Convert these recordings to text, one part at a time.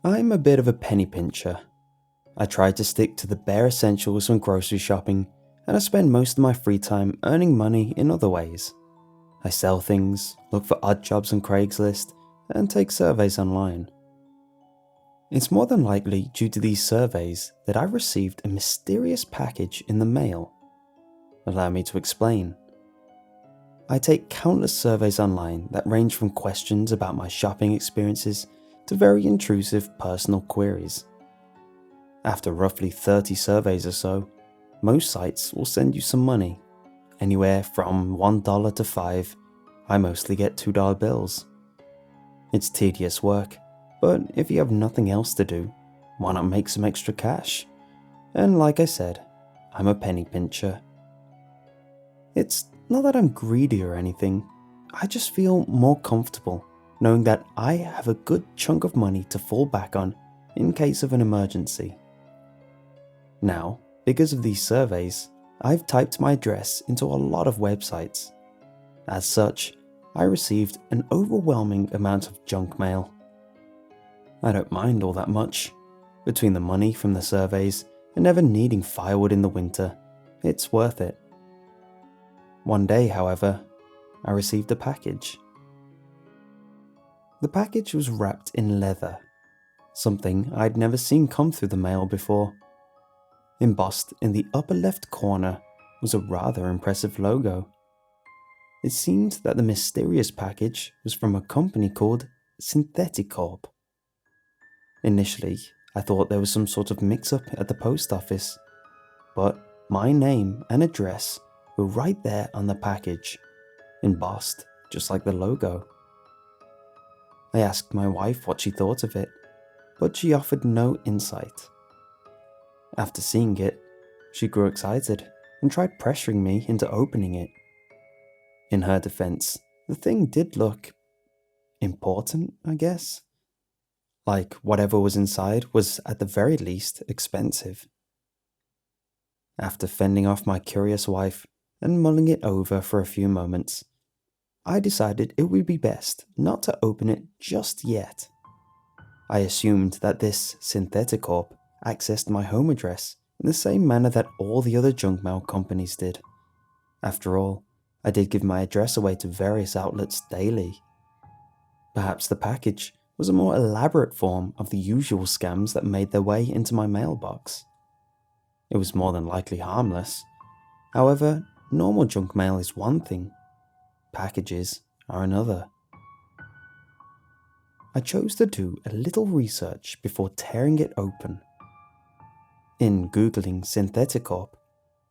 I'm a bit of a penny pincher. I try to stick to the bare essentials when grocery shopping, and I spend most of my free time earning money in other ways. I sell things, look for odd jobs on Craigslist, and take surveys online. It's more than likely due to these surveys that I've received a mysterious package in the mail. Allow me to explain. I take countless surveys online that range from questions about my shopping experiences to very intrusive personal queries. After roughly 30 surveys or so, most sites will send you some money. Anywhere from $1 to $5, I mostly get $2 bills. It's tedious work, but if you have nothing else to do, why not make some extra cash? And like I said, I'm a penny pincher. It's not that I'm greedy or anything, I just feel more comfortable knowing that I have a good chunk of money to fall back on in case of an emergency. Now, because of these surveys, I've typed my address into a lot of websites. As such, I received an overwhelming amount of junk mail. I don't mind all that much. Between the money from the surveys and never needing firewood in the winter, it's worth it. One day, however, I received a package. The package was wrapped in leather, something I'd never seen come through the mail before. Embossed in the upper left corner was a rather impressive logo. It seemed that the mysterious package was from a company called Syntheticorp. Initially, I thought there was some sort of mix-up at the post office, but my name and address were right there on the package, embossed just like the logo. I asked my wife what she thought of it, but she offered no insight. After seeing it, she grew excited and tried pressuring me into opening it. In her defense, the thing did look important, I guess. Like whatever was inside was at the very least expensive. After fending off my curious wife and mulling it over for a few moments, I decided it would be best not to open it just yet. I assumed that this Syntheticorp accessed my home address in the same manner that all the other junk mail companies did. After all, I did give my address away to various outlets daily. Perhaps the package was a more elaborate form of the usual scams that made their way into my mailbox. It was more than likely harmless. However, normal junk mail is one thing, packages are another. I chose to do a little research before tearing it open. In Googling Syntheticorp,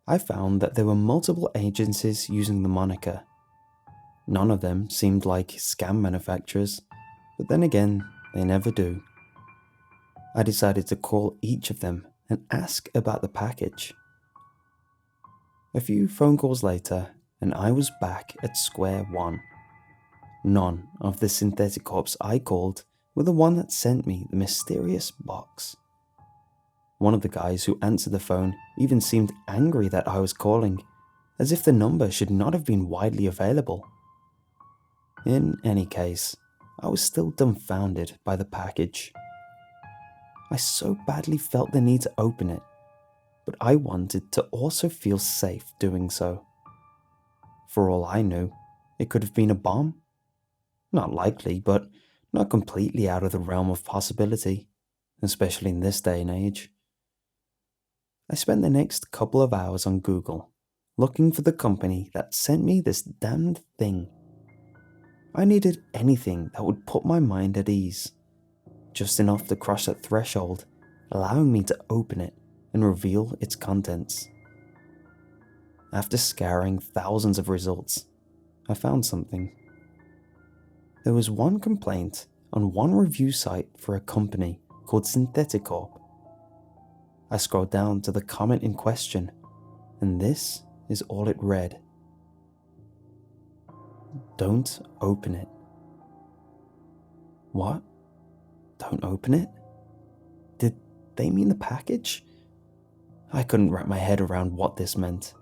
I found that there were multiple agencies using the moniker. None of them seemed like scam manufacturers, but then again, they never do. I decided to call each of them and ask about the package. A few phone calls later, and I was back at square one. None of the Syntheticorps I called were the one that sent me the mysterious box. One of the guys who answered the phone even seemed angry that I was calling, as if the number should not have been widely available. In any case, I was still dumbfounded by the package. I so badly felt the need to open it, but I wanted to also feel safe doing so. For all I knew, it could have been a bomb. Not likely, but not completely out of the realm of possibility, especially in this day and age. I spent the next couple of hours on Google, looking for the company that sent me this damned thing. I needed anything that would put my mind at ease, just enough to cross that threshold, allowing me to open it and reveal its contents. After scouring thousands of results, I found something. There was one complaint on one review site for a company called Syntheticorp. I scrolled down to the comment in question, and this is all it read. Don't open it. What? Don't open it? Did they mean the package? I couldn't wrap my head around what this meant.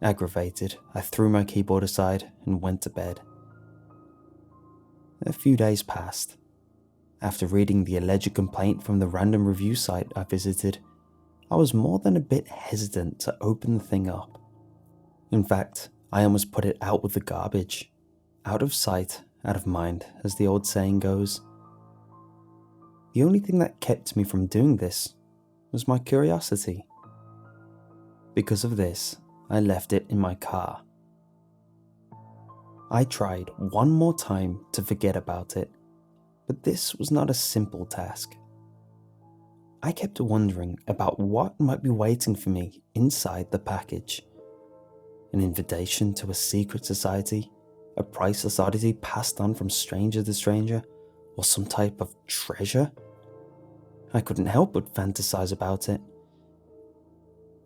Aggravated, I threw my keyboard aside and went to bed. A few days passed. After reading the alleged complaint from the random review site I visited, I was more than a bit hesitant to open the thing up. In fact, I almost put it out with the garbage. Out of sight, out of mind, as the old saying goes. The only thing that kept me from doing this was my curiosity. Because of this, I left it in my car. I tried one more time to forget about it, but this was not a simple task. I kept wondering about what might be waiting for me inside the package. An invitation to a secret society, a priceless oddity passed on from stranger to stranger, or some type of treasure? I couldn't help but fantasize about it.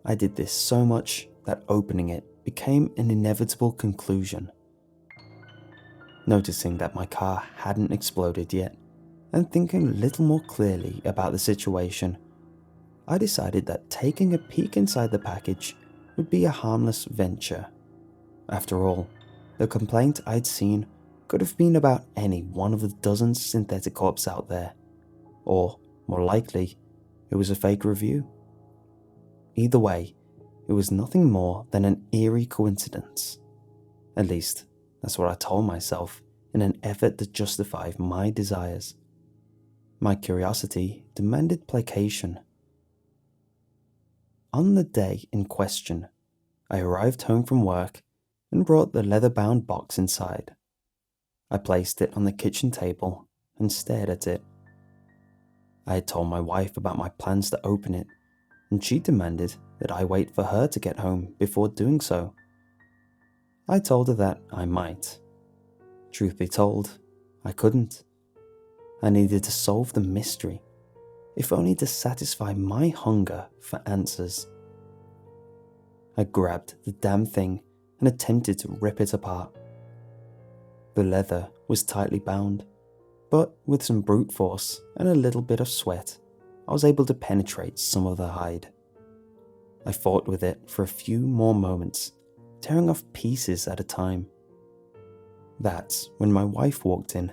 I did this so much that opening it became an inevitable conclusion. Noticing that my car hadn't exploded yet, and thinking a little more clearly about the situation, I decided that taking a peek inside the package would be a harmless venture. After all, the complaint I'd seen could have been about any one of the dozens synthetic corpses out there, or, more likely, it was a fake review. Either way, it was nothing more than an eerie coincidence. At least, that's what I told myself in an effort to justify my desires. My curiosity demanded placation. On the day in question, I arrived home from work and brought the leather-bound box inside. I placed it on the kitchen table and stared at it. I had told my wife about my plans to open it, and she demanded that I wait for her to get home before doing so. I told her that I might. Truth be told, I couldn't. I needed to solve the mystery, if only to satisfy my hunger for answers. I grabbed the damn thing and attempted to rip it apart. The leather was tightly bound, but with some brute force and a little bit of sweat, I was able to penetrate some of the hide. I fought with it for a few more moments, tearing off pieces at a time. That's when my wife walked in.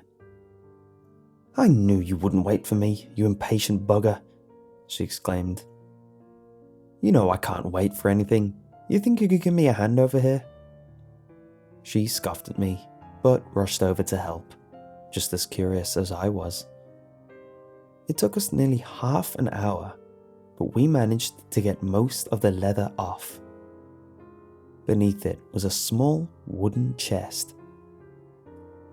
"I knew you wouldn't wait for me, you impatient bugger," she exclaimed. "You know I can't wait for anything. You think you could give me a hand over here?" She scoffed at me, but rushed over to help, just as curious as I was. It took us nearly half an hour, but we managed to get most of the leather off. Beneath it was a small wooden chest.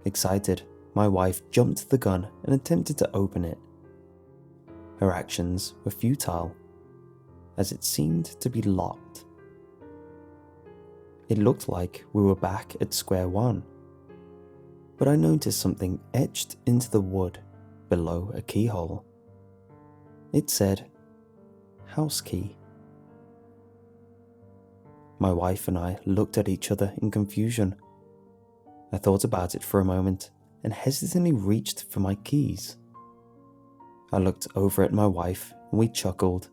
Excited, my wife jumped the gun and attempted to open it. Her actions were futile, as it seemed to be locked. It looked like we were back at square one, but I noticed something etched into the wood below a keyhole. It said, "House key." My wife and I looked at each other in confusion. I thought about it for a moment and hesitantly reached for my keys. I looked over at my wife and we chuckled,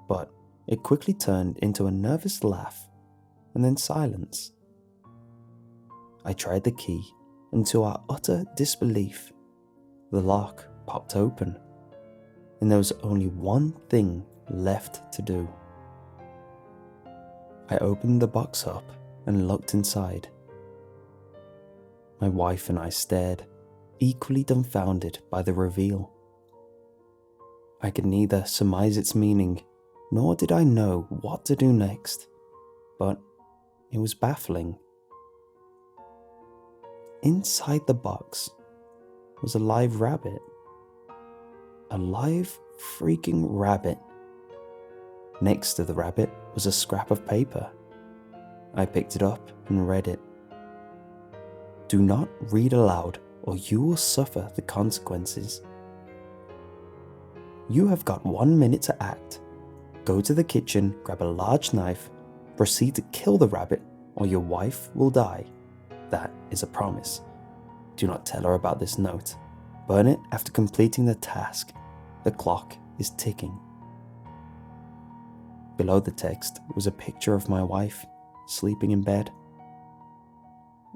but it quickly turned into a nervous laugh and then silence. I tried the key, and to our utter disbelief, the lock popped open, and there was only one thing left to do. I opened the box up and looked inside. My wife and I stared, equally dumbfounded by the reveal. I could neither surmise its meaning, nor did I know what to do next, but it was baffling. Inside the box was a live rabbit. A live freaking rabbit. Next to the rabbit was a scrap of paper. I picked it up and read it. "Do not read aloud or you will suffer the consequences. You have got 1 minute to act. Go to the kitchen, grab a large knife, proceed to kill the rabbit or your wife will die. That is a promise. Do not tell her about this note. Burn it after completing the task. The clock is ticking." Below the text was a picture of my wife, sleeping in bed.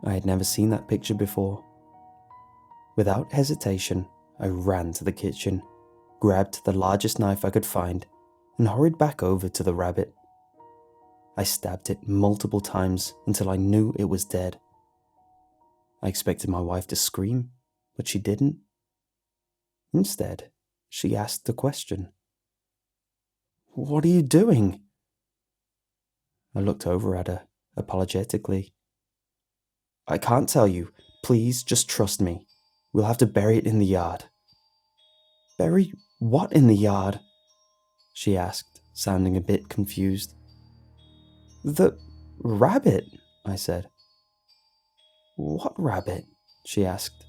I had never seen that picture before. Without hesitation, I ran to the kitchen, grabbed the largest knife I could find, and hurried back over to the rabbit. I stabbed it multiple times until I knew it was dead. I expected my wife to scream, but she didn't. Instead, she asked a question. "What are you doing?" I looked over at her, apologetically. "I can't tell you. Please just trust me. We'll have to bury it in the yard." "Bury what in the yard?" she asked, sounding a bit confused. "The rabbit," I said. "What rabbit?" she asked.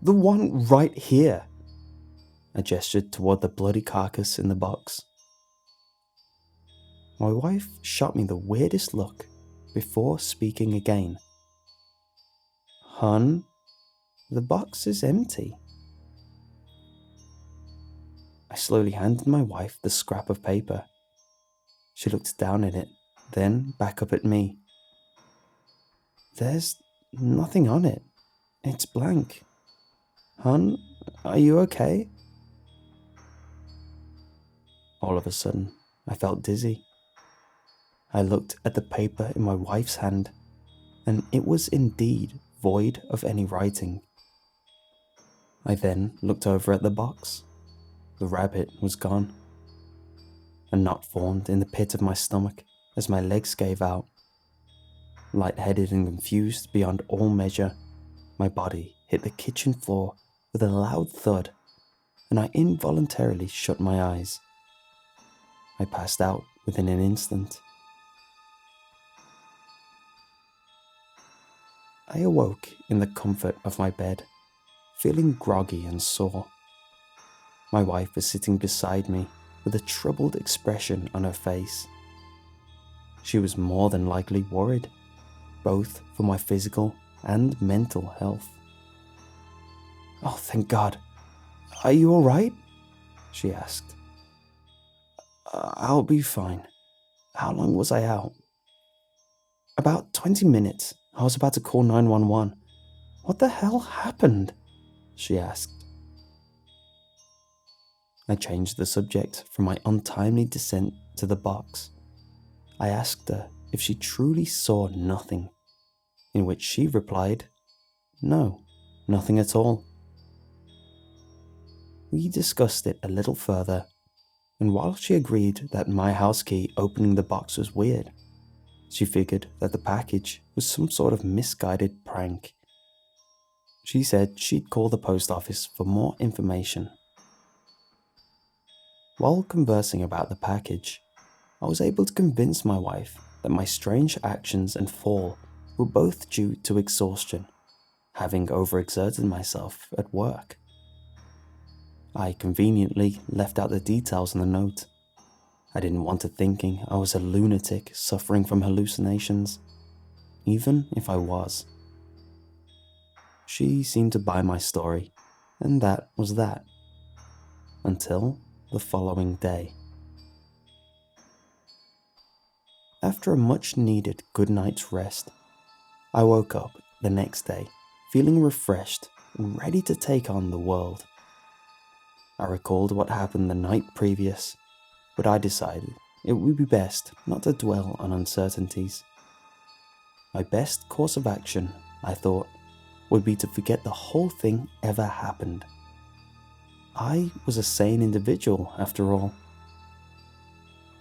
"The one right here." I gestured toward the bloody carcass in the box. My wife shot me the weirdest look before speaking again. "Hun, the box is empty." I slowly handed my wife the scrap of paper. She looked down at it, then back up at me. "There's nothing on it. It's blank. Hun, are you okay?" All of a sudden, I felt dizzy. I looked at the paper in my wife's hand, and it was indeed void of any writing. I then looked over at the box. The rabbit was gone. A knot formed in the pit of my stomach as my legs gave out. Lightheaded and confused beyond all measure, my body hit the kitchen floor with a loud thud, and I involuntarily shut my eyes. I passed out within an instant. I awoke in the comfort of my bed, feeling groggy and sore. My wife was sitting beside me with a troubled expression on her face. She was more than likely worried, both for my physical and mental health. "Oh, thank God. Are you all right?" she asked. "I'll be fine. How long was I out?" "About 20 minutes. I was about to call 911. What the hell happened?" she asked. I changed the subject from my untimely descent to the box. I asked her if she truly saw nothing, in which she replied, "No, nothing at all." We discussed it a little further, and while she agreed that my house key opening the box was weird, she figured that the package was some sort of misguided prank. She said she'd call the post office for more information. While conversing about the package, I was able to convince my wife that my strange actions and fall were both due to exhaustion, having overexerted myself at work. I conveniently left out the details in the note. I didn't want her thinking I was a lunatic suffering from hallucinations, even if I was. She seemed to buy my story, and that was that. Until the following day. After a much-needed good night's rest, I woke up the next day feeling refreshed and ready to take on the world. I recalled what happened the night previous, but I decided it would be best not to dwell on uncertainties. My best course of action, I thought, would be to forget the whole thing ever happened. I was a sane individual, after all.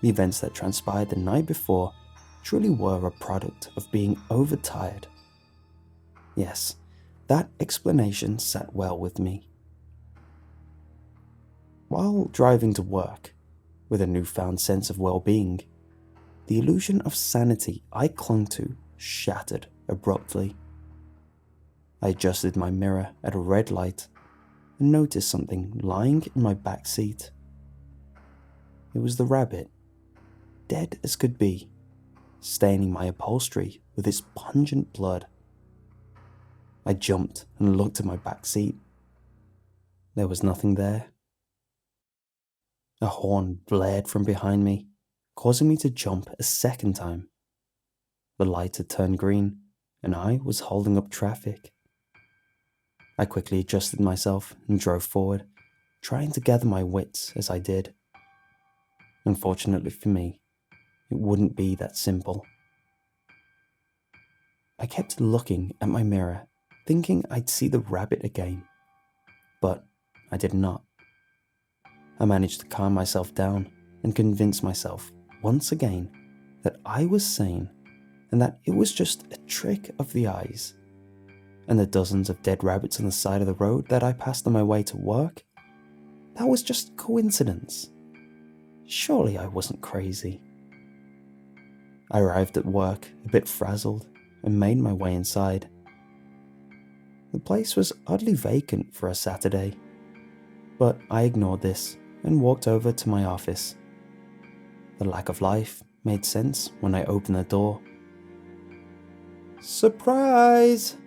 The events that transpired the night before truly were a product of being overtired. Yes, that explanation sat well with me. While driving to work, with a newfound sense of well-being, the illusion of sanity I clung to shattered abruptly. I adjusted my mirror at a red light and noticed something lying in my back seat. It was the rabbit, dead as could be, staining my upholstery with its pungent blood. I jumped and looked at my back seat. There was nothing there. A horn blared from behind me, causing me to jump a second time. The light had turned green, and I was holding up traffic. I quickly adjusted myself and drove forward, trying to gather my wits as I did. Unfortunately for me, it wouldn't be that simple. I kept looking at my mirror, thinking I'd see the rabbit again, but I did not. I managed to calm myself down and convince myself, once again, that I was sane and that it was just a trick of the eyes. And the dozens of dead rabbits on the side of the road that I passed on my way to work, that was just coincidence. Surely I wasn't crazy. I arrived at work a bit frazzled and made my way inside. The place was oddly vacant for a Saturday, but I ignored this and walked over to my office. The lack of life made sense when I opened the door. Surprise!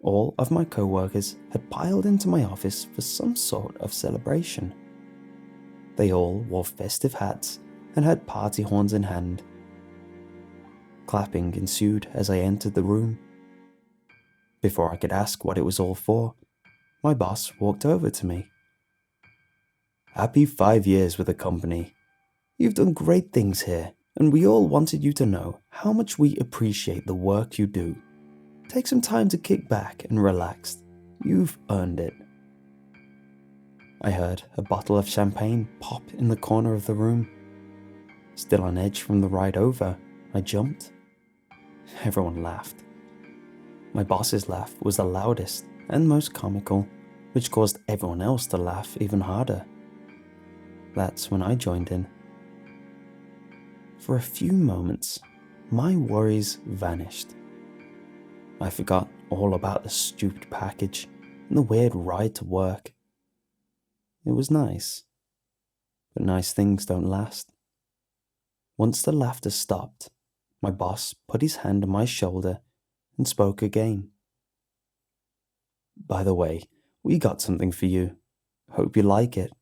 All of my co-workers had piled into my office for some sort of celebration. They all wore festive hats and had party horns in hand. Clapping ensued as I entered the room. Before I could ask what it was all for, my boss walked over to me. Happy 5 years with the company. You've done great things here, and we all wanted you to know how much we appreciate the work you do. Take some time to kick back and relax. You've earned it. I heard a bottle of champagne pop in the corner of the room. Still on edge from the ride over, I jumped. Everyone laughed. My boss's laugh was the loudest and most comical, which caused everyone else to laugh even harder. That's when I joined in. For a few moments, my worries vanished. I forgot all about the stupid package and the weird ride to work. It was nice, but nice things don't last. Once the laughter stopped, my boss put his hand on my shoulder and spoke again. By the way, we got something for you. Hope you like it.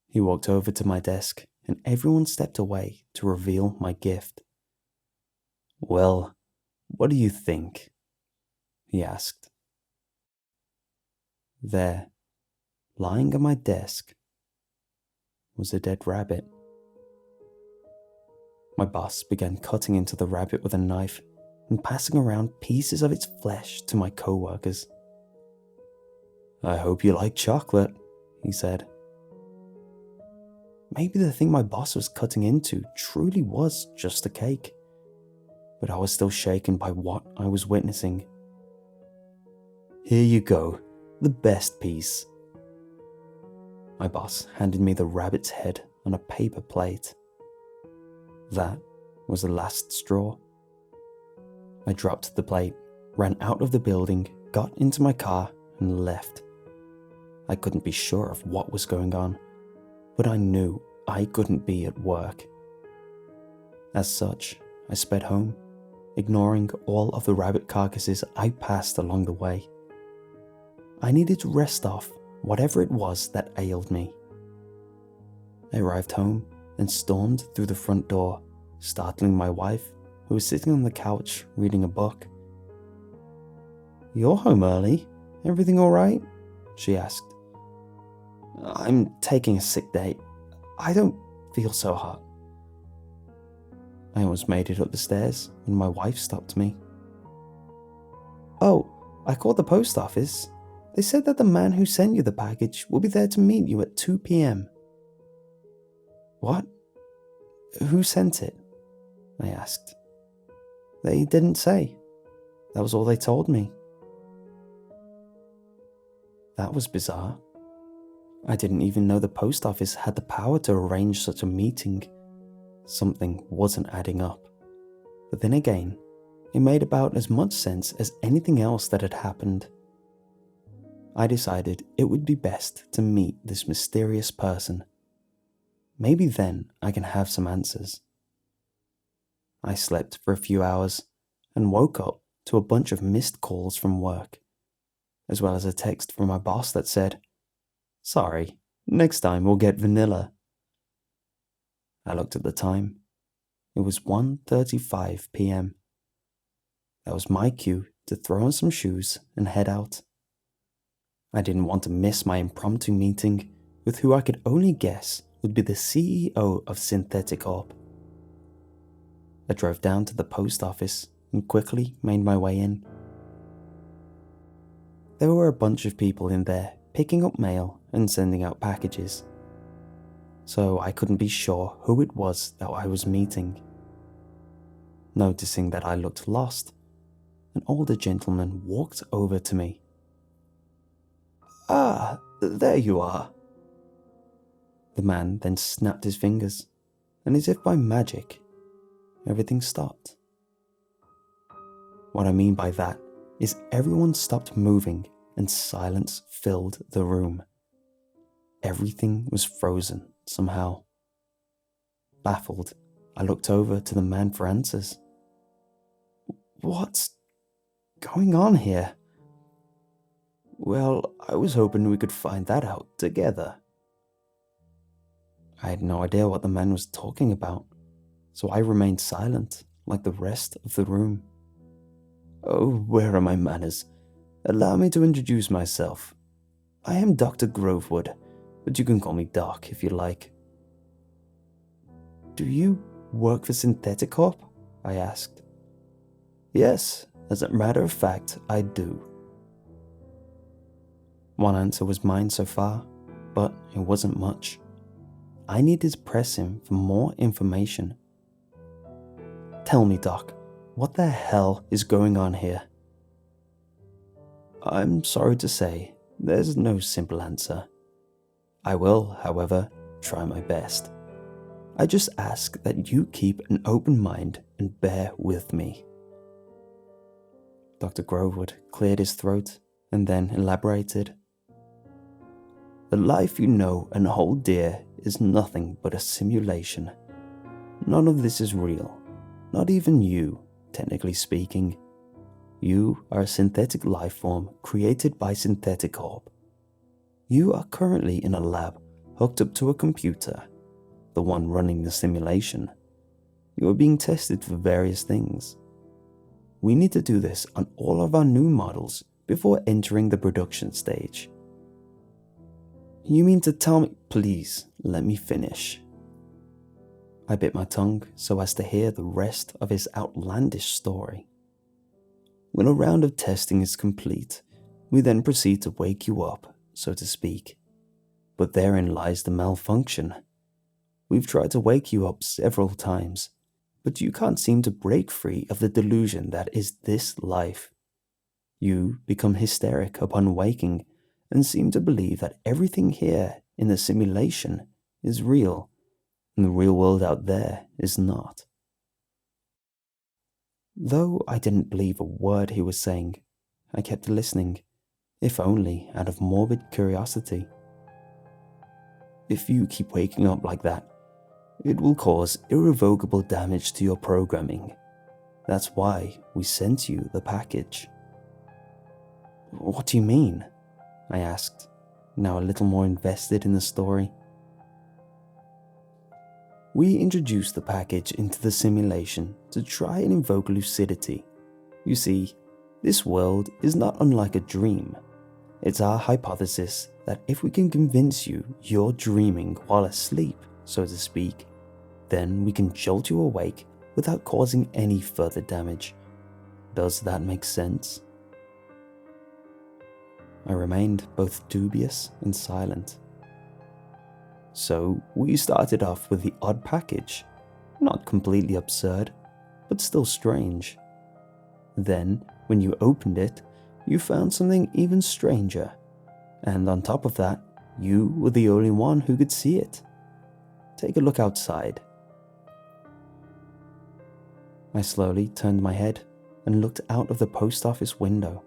He walked over to my desk and everyone stepped away to reveal my gift. Well, what do you think? He asked. There, lying on my desk, was a dead rabbit. My boss began cutting into the rabbit with a knife and passing around pieces of its flesh to my co-workers. I hope you like chocolate, he said. Maybe the thing my boss was cutting into truly was just a cake, but I was still shaken by what I was witnessing. Here you go, the best piece. My boss handed me the rabbit's head on a paper plate. That was the last straw. I dropped the plate, ran out of the building, got into my car, and left. I couldn't be sure of what was going on, but I knew I couldn't be at work. As such, I sped home, ignoring all of the rabbit carcasses I passed along the way. I needed to rest off whatever it was that ailed me. I arrived home and stormed through the front door, startling my wife, who was sitting on the couch reading a book. You're home early. Everything all right? She asked. I'm taking a sick day. I don't feel so hot. I almost made it up the stairs when my wife stopped me. Oh, I called the post office. They said that the man who sent you the package will be there to meet you at 2 p.m. What? Who sent it? I asked. They didn't say. That was all they told me. That was bizarre. I didn't even know the post office had the power to arrange such a meeting. Something wasn't adding up. But then again, it made about as much sense as anything else that had happened. I decided it would be best to meet this mysterious person. Maybe then I can have some answers. I slept for a few hours and woke up to a bunch of missed calls from work, as well as a text from my boss that said, Sorry, next time we'll get vanilla. I looked at the time. It was 1:35 p.m. That was my cue to throw on some shoes and head out. I didn't want to miss my impromptu meeting with who I could only guess would be the CEO of Synthetic Corp. I drove down to the post office and quickly made my way in. There were a bunch of people in there picking up mail and sending out packages, so I couldn't be sure who it was that I was meeting. Noticing that I looked lost, an older gentleman walked over to me. "Ah, there you are." The man then snapped his fingers, and as if by magic, everything stopped. What I mean by that is everyone stopped moving and silence filled the room. Everything was frozen somehow. Baffled, I looked over to the man for answers. "What's going on here?" "Well, I was hoping we could find that out together." I had no idea what the man was talking about, so I remained silent like the rest of the room. "Oh, where are my manners? Allow me to introduce myself. I am Dr. Grovewood, but you can call me Doc if you like." "Do you work for Synthetic Corp?" I asked. "Yes, as a matter of fact, I do." One answer was mine so far, but it wasn't much. I needed to press him for more information. "Tell me, Doc, what the hell is going on here?" "I'm sorry to say, there's no simple answer. I will, however, try my best. I just ask that you keep an open mind and bear with me." Dr. Grovewood cleared his throat and then elaborated. "The life you know and hold dear is nothing but a simulation. None of this is real, not even you, technically speaking. You are a synthetic life form created by Synthetic Corp. You are currently in a lab hooked up to a computer, the one running the simulation. You are being tested for various things. We need to do this on all of our new models before entering the production stage." "You mean to tell me—" "Please, let me finish." I bit my tongue so as to hear the rest of his outlandish story. "When a round of testing is complete, we then proceed to wake you up, so to speak. But therein lies the malfunction. We've tried to wake you up several times, but you can't seem to break free of the delusion that is this life. You become hysteric upon waking and seem to believe that everything here in the simulation is real, and the real world out there is not." Though I didn't believe a word he was saying, I kept listening, if only out of morbid curiosity. "If you keep waking up like that, it will cause irrevocable damage to your programming. That's why we sent you the package." "What do you mean?" I asked, now a little more invested in the story. "We introduced the package into the simulation to try and invoke lucidity. You see, this world is not unlike a dream. It's our hypothesis that if we can convince you you're dreaming while asleep, so to speak, then we can jolt you awake without causing any further damage. Does that make sense?" I remained both dubious and silent. "So we started off with the odd package, not completely absurd, but still strange. Then, when you opened it, you found something even stranger, and on top of that, you were the only one who could see it. Take a look outside." I slowly turned my head and looked out of the post office window.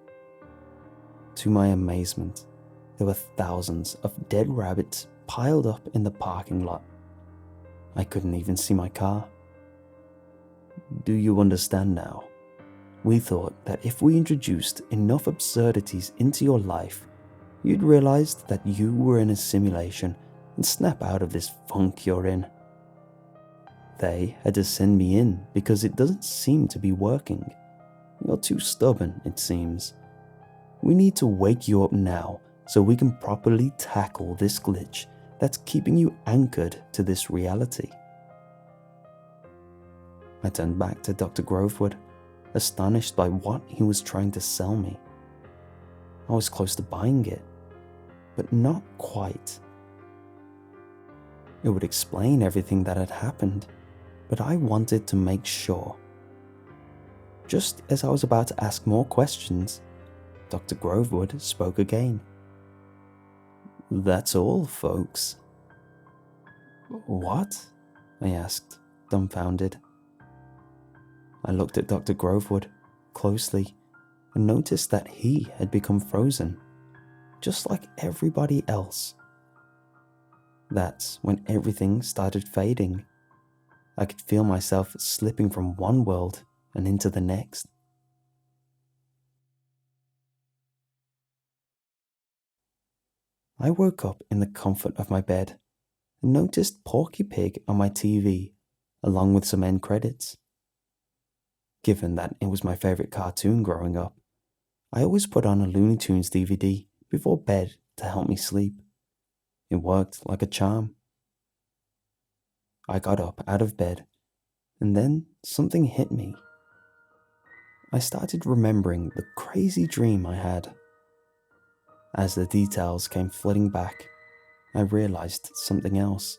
To my amazement, there were thousands of dead rabbits piled up in the parking lot. I couldn't even see my car. "Do you understand now? We thought that if we introduced enough absurdities into your life, you'd realize that you were in a simulation and snap out of this funk you're in. They had to send me in because it doesn't seem to be working. You're too stubborn, it seems. We need to wake you up now so we can properly tackle this glitch that's keeping you anchored to this reality." I turned back to Dr. Grovewood, astonished by what he was trying to sell me. I was close to buying it, but not quite. It would explain everything that had happened, but I wanted to make sure. Just as I was about to ask more questions, Dr. Grovewood spoke again. "That's all, folks." "What?" I asked, dumbfounded. I looked at Dr. Grovewood closely and noticed that he had become frozen, just like everybody else. That's when everything started fading. I could feel myself slipping from one world and into the next. I woke up in the comfort of my bed and noticed Porky Pig on my TV, along with some end credits. Given that it was my favorite cartoon growing up, I always put on a Looney Tunes DVD before bed to help me sleep. It worked like a charm. I got up out of bed, and then something hit me. I started remembering the crazy dream I had. As the details came flooding back, I realized something else.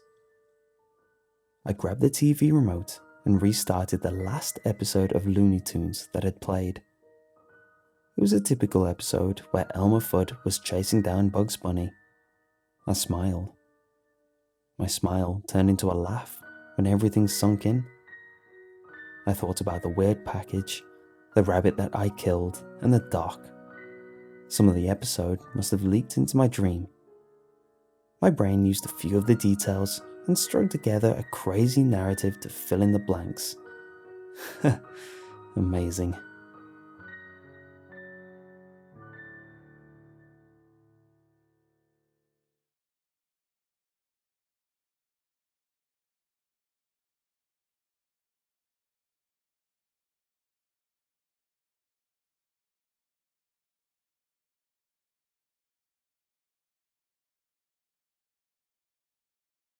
I grabbed the TV remote and restarted the last episode of Looney Tunes that had played. It was a typical episode where Elmer Fudd was chasing down Bugs Bunny. I smiled. My smile turned into a laugh when everything sunk in. I thought about the weird package, the rabbit that I killed, and the dock. Some of the episode must have leaked into my dream. My brain used a few of the details and strung together a crazy narrative to fill in the blanks. Amazing.